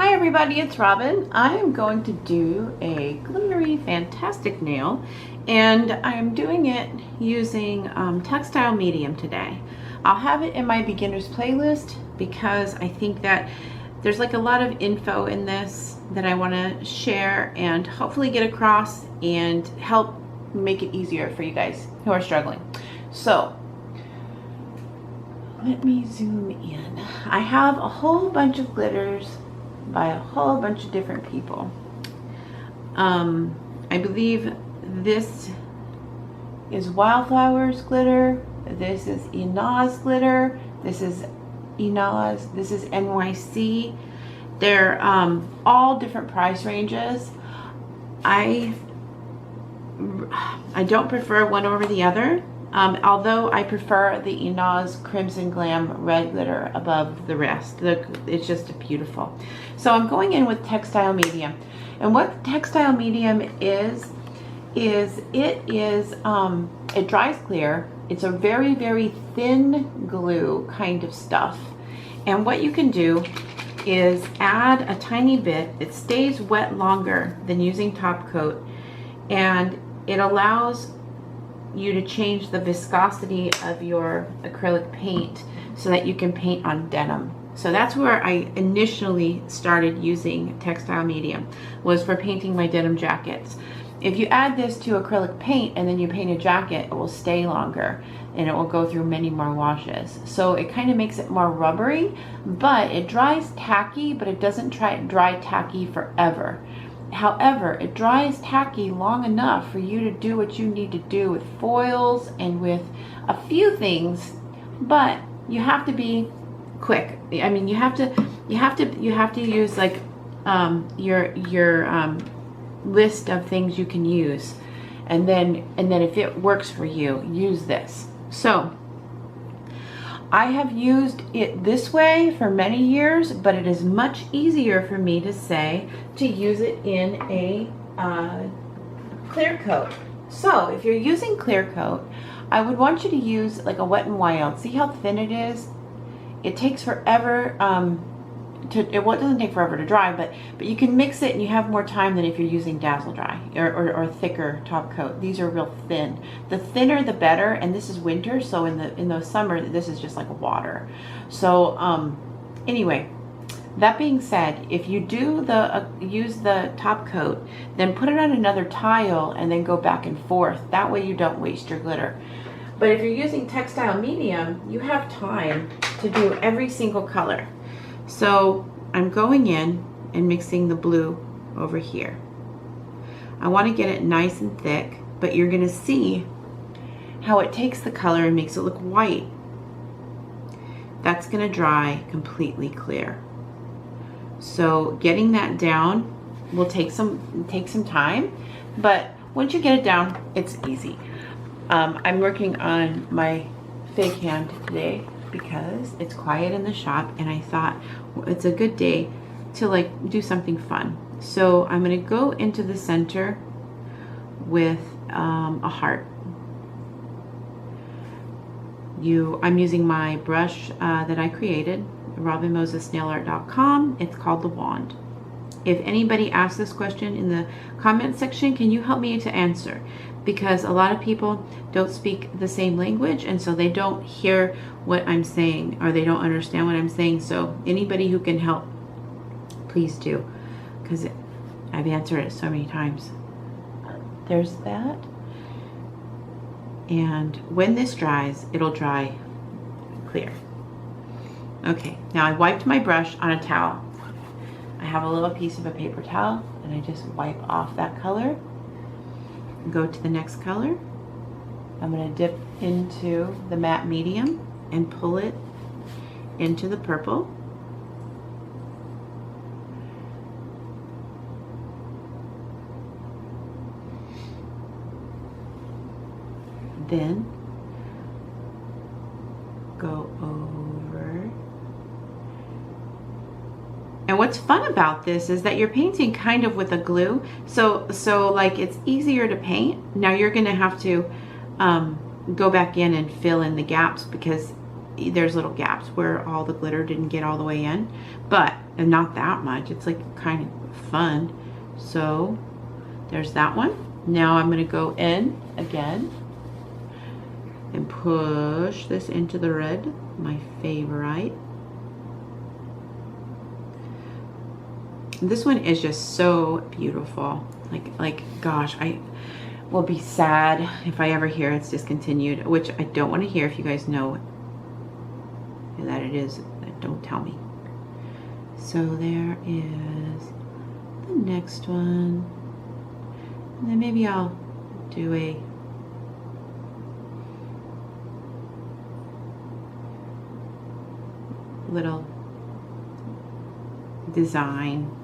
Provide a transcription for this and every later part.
Hi everybody, it's Robin. I am going to do a glittery fantastic nail, and I'm doing it using textile medium today. I'll have it in my beginners playlist because I think that there's like a lot of info in this that I want to share and hopefully get across and help make it easier for you guys who are struggling. So let me zoom in. I have a whole bunch of glitters by a whole bunch of different people. I believe this is Wildflowers glitter, this is Inaz glitter, this is Inaz, this is NYC. They're all different price ranges. I don't prefer one over the other. Although I prefer the Inaz Crimson Glam Red Glitter above the rest. It's just beautiful. So I'm going in with textile medium. And what textile medium is it dries clear. It's a very, very thin glue kind of stuff. And what you can do is add a tiny bit. It stays wet longer than using Topcoat, and it allows you to change the viscosity of your acrylic paint so that you can paint on denim. So that's where I initially started using textile medium, was for painting my denim jackets. If you add this to acrylic paint and then you paint a jacket, it will stay longer and it will go through many more washes. So it kind of makes it more rubbery, but it dries tacky, but it doesn't dry tacky forever. However, it dries tacky long enough for you to do what you need to do with foils and with a few things, but you have to be quick. I mean, you have to use like your list of things you can use, and then if it works for you, use this. So I have used it this way for many years, but it is much easier for me to say to use it in a clear coat. So if you're using clear coat, I would want you to use like a Wet n Wild. See how thin it is? It takes forever it doesn't take forever to dry, but you can mix it and you have more time than if you're using Dazzledry or thicker top coat. These are real thin. The thinner the better, and this is winter, so in the summer this is just like water. So anyway, that being said, if you do use the top coat, then put it on another tile and then go back and forth. That way you don't waste your glitter. But if you're using textile medium, you have time to do every single color. So I'm going in and mixing the blue over here. I want to get it nice and thick, but you're going to see how it takes the color and makes it look white. That's going to dry completely clear. So getting that down will take some time, but once you get it down, it's easy. I'm working on my fake hand today because it's quiet in the shop, and I thought it's a good day to like do something fun. So I'm going to go into the center with a heart. I'm using my brush that I created, robinmosesnailart.com. It's called the wand. If anybody asks this question in the comment section, can you help me to answer? Because a lot of people don't speak the same language, and so they don't hear what I'm saying, or they don't understand what I'm saying. So anybody who can help, please do, because I've answered it so many times. There's that. And when this dries, it'll dry clear. Okay, now I wiped my brush on a towel. I have a little piece of a paper towel, and I just wipe off that color. Go to the next color. I'm going to dip into the matte medium and pull it into the purple. Then go over. And what's fun about this is that you're painting kind of with a glue, so like it's easier to paint. Now you're going to have to go back in and fill in the gaps, because there's little gaps where all the glitter didn't get all the way in, but not that much. It's like kind of fun. So there's that one. Now I'm going to go in again and push this into the red, my favorite. This one is just so beautiful. Like gosh, I will be sad if I ever hear it's discontinued, which I don't want to hear. If you guys know that it is, don't tell me. So there is the next one, and then maybe I'll do a little design.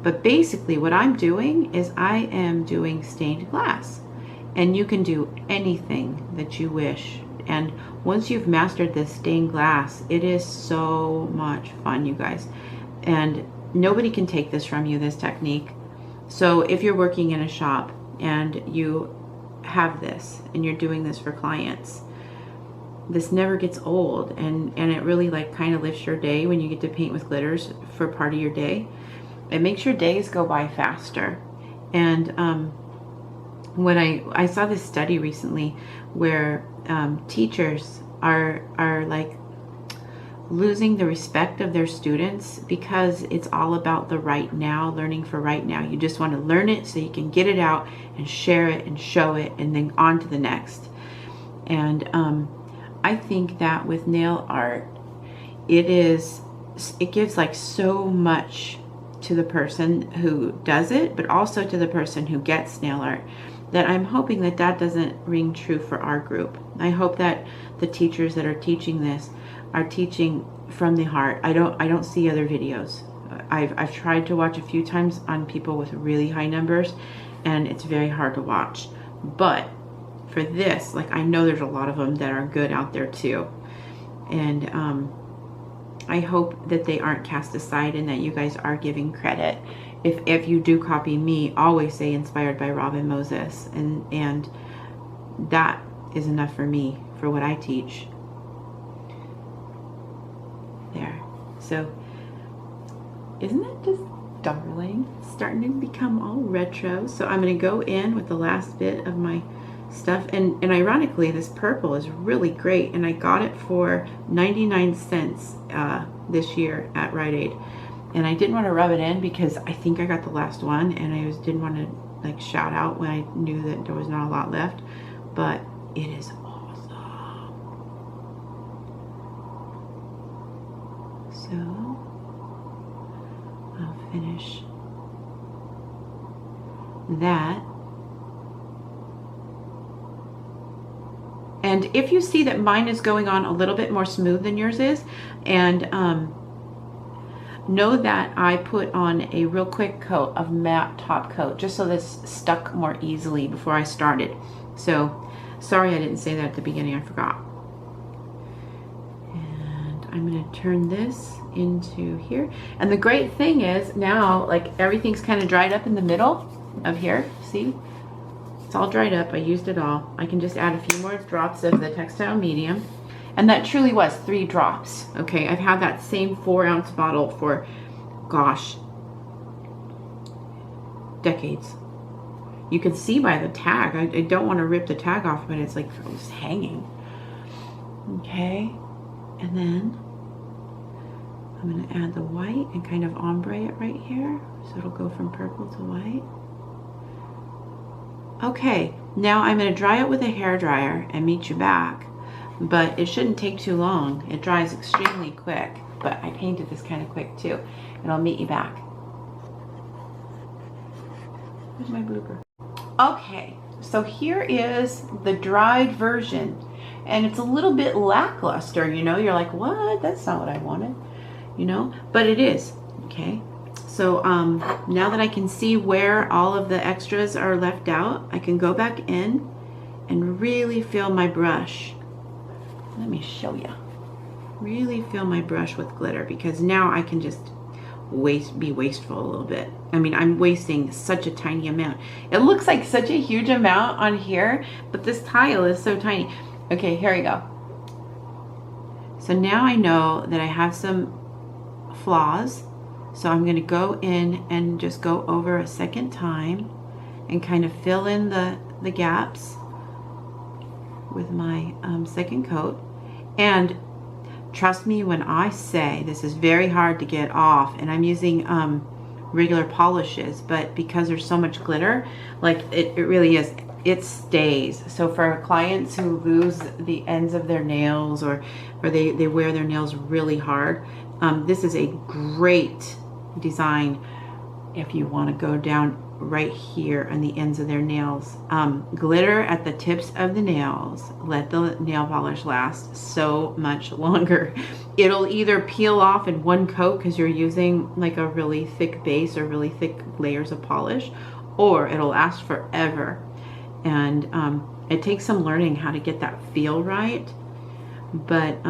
But basically what I'm doing is I am doing stained glass, and you can do anything that you wish. And once you've mastered this stained glass, it is so much fun, you guys. And nobody can take this from you, this technique. So if you're working in a shop and you have this and you're doing this for clients, this never gets old, and it really like kind of lifts your day when you get to paint with glitters for part of your day. It makes your days go by faster. And when I saw this study recently where teachers are like losing the respect of their students because it's all about the right now, learning for right now. You just want to learn it so you can get it out and share it and show it and then on to the next. And I think that with nail art, it gives like so much to the person who does it, but also to the person who gets nail art, that I'm hoping that that doesn't ring true for our group. I hope that the teachers that are teaching this are teaching from the heart. I don't see other videos. I've tried to watch a few times on people with really high numbers, and it's very hard to watch. But for this, like, I know there's a lot of them that are good out there too. And I hope that they aren't cast aside and that you guys are giving credit. If you do copy me, always say inspired by Robin Moses, and that is enough for me for what I teach. There. So isn't that just darling? It's starting to become all retro. So I'm going to go in with the last bit of my stuff, and ironically this purple is really great, and I got it for 99 cents this year at Rite Aid, and I didn't want to rub it in because I think I got the last one, and I just didn't want to like shout out when I knew that there was not a lot left, but it is awesome. So I'll finish that. And if you see that mine is going on a little bit more smooth than yours is, and know that I put on a real quick coat of matte top coat just so this stuck more easily before I started. So sorry I didn't say that at the beginning, I forgot. And I'm going to turn this into here. And the great thing is now, like, everything's kind of dried up in the middle of here. See? It's all dried up. I used it all. I can just add a few more drops of the Textile medium. And that truly was 3 drops. Okay, I've had that same 4-ounce bottle for, gosh, decades. You can see by the tag. I don't want to rip the tag off, but it's like it's hanging. Okay, and then I'm going to add the white and kind of ombre it right here. So it'll go from purple to white. Okay, now I'm going to dry it with a hairdryer and meet you back. But it shouldn't take too long. It dries extremely quick. But I painted this kind of quick too. And I'll meet you back. Where's my blooper? Okay, so here is the dried version. And it's a little bit lackluster, you know. You're like, what? That's not what I wanted. You know, but it is. Okay. So now that I can see where all of the extras are left out, I can go back in and really fill my brush. Let me show you. Really fill my brush with glitter, because now I can just be wasteful a little bit. I mean, I'm wasting such a tiny amount. It looks like such a huge amount on here, but this tile is so tiny. Okay, here we go. So now I know that I have some flaws. So I'm going to go in and just go over a second time and kind of fill in the gaps with my second coat. And trust me when I say this is very hard to get off, and I'm using regular polishes, but because there's so much glitter, like it really is, it stays. So for clients who lose the ends of their nails, or they wear their nails really hard, this is a great design if you want to go down right here on the ends of their nails. Glitter at the tips of the nails, let the nail polish last so much longer. It'll either peel off in one coat because you're using like a really thick base or really thick layers of polish, or it'll last forever. And it takes some learning how to get that feel right. But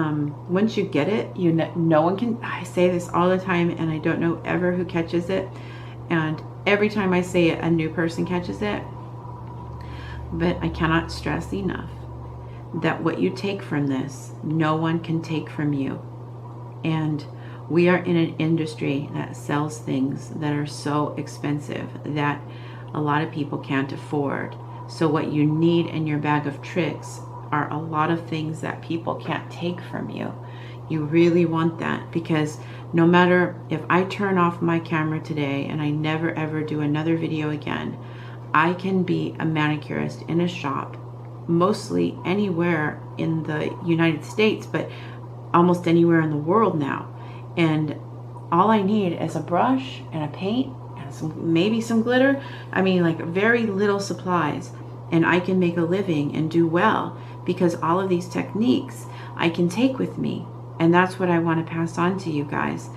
once you get it, no one can, I say this all the time, and I don't know ever who catches it. And every time I say it, a new person catches it. But I cannot stress enough that what you take from this, no one can take from you. And we are in an industry that sells things that are so expensive that a lot of people can't afford. So what you need in your bag of tricks are a lot of things that people can't take from you. You really want that, because no matter if I turn off my camera today and I never ever do another video again, I can be a manicurist in a shop, mostly anywhere in the United States, but almost anywhere in the world now. And all I need is a brush and a paint and maybe some glitter. I mean, like very little supplies, and I can make a living and do well, because all of these techniques I can take with me. And that's what I want to pass on to you guys.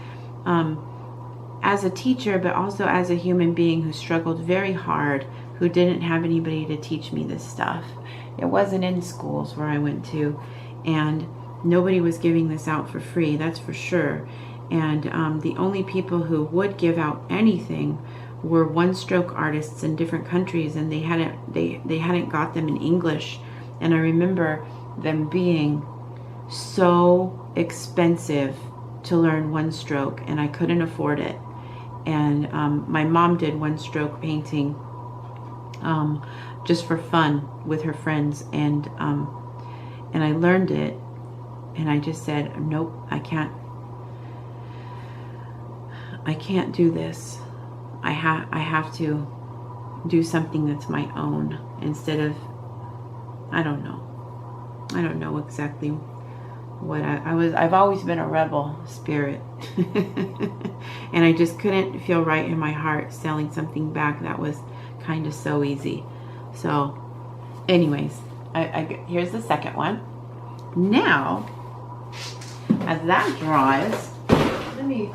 As a teacher, but also as a human being who struggled very hard, who didn't have anybody to teach me this stuff. It wasn't in schools where I went to, and nobody was giving this out for free, that's for sure. And the only people who would give out anything were one-stroke artists in different countries, and they hadn't got them in English. And I remember them being so expensive to learn one stroke, and I couldn't afford it. And my mom did one stroke painting just for fun with her friends, and I learned it, and I just said, nope, I can't do this. I have to do something that's my own, instead of, I don't know exactly what I've always been a rebel spirit. And I just couldn't feel right in my heart selling something back that was kind of so easy. So anyways, here's the second one. Now, as that dries, let me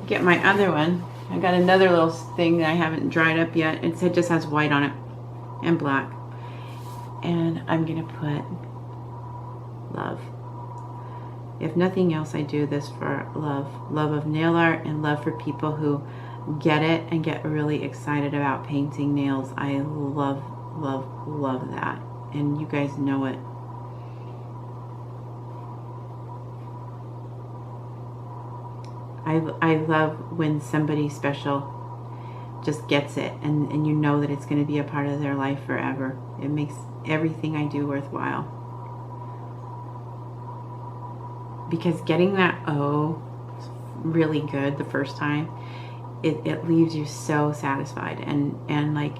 get my other one. I got another little thing that I haven't dried up yet. It just has white on it and black. And I'm gonna put love. If nothing else, I do this for love. Love of nail art, and love for people who get it and get really excited about painting nails. I love, love, love that. And you guys know it. I love when somebody special just gets it, and you know that it's going to be a part of their life forever. It makes everything I do worthwhile. Because getting that O really good the first time, it leaves you so satisfied, and like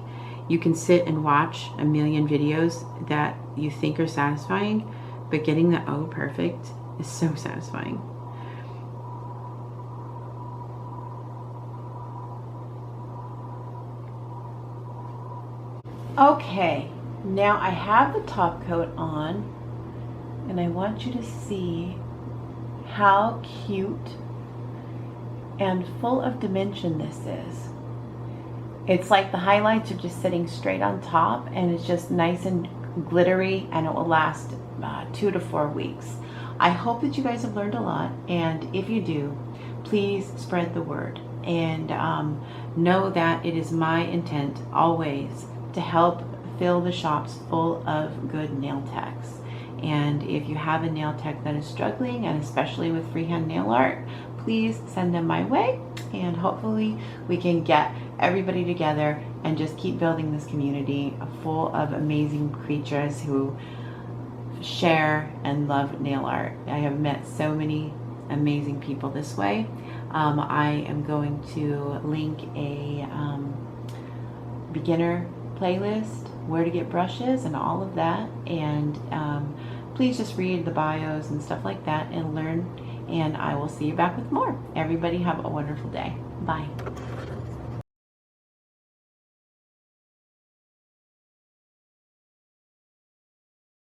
you can sit and watch a million videos that you think are satisfying, but getting the O perfect is so satisfying. Okay, now I have the top coat on, and I want you to see how cute and full of dimension this is. It's like the highlights are just sitting straight on top, and it's just nice and glittery, and it will last 2 to 4 weeks. I hope that you guys have learned a lot, and if you do, please spread the word, and know that it is my intent always to help fill the shops full of good nail techs. And if you have a nail tech that is struggling, and especially with freehand nail art, please send them my way, and hopefully we can get everybody together and just keep building this community full of amazing creatures who share and love nail art. I have met so many amazing people this way. I am going to link a beginner playlist, where to get brushes and all of that, and please just read the bios and stuff like that and learn, and I will see you back with more. Everybody have a wonderful day. Bye.